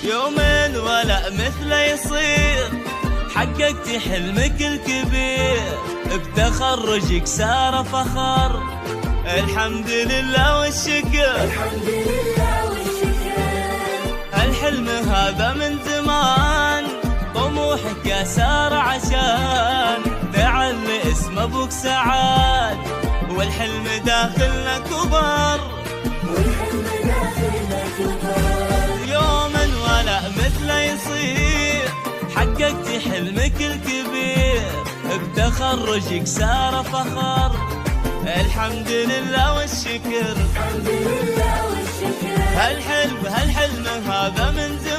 يومين ولا مثله يصير، حققتي حلمك الكبير، بتخرجك صار فخر. الحمد لله والشكر، الحمد لله والشكر. الحلم هذا من زمان، طموحك يا سارة عشان لعل اسم ابوك سعاد، والحلم داخلنا كبر، والحلم داخلنا كبر. يوما ولا مثله يصير، حققتي حلمك الكبير، بتخرجك صار فخر. الحمد لله والشكر، الحمد لله والشكر. هالحلم هذا من زمان.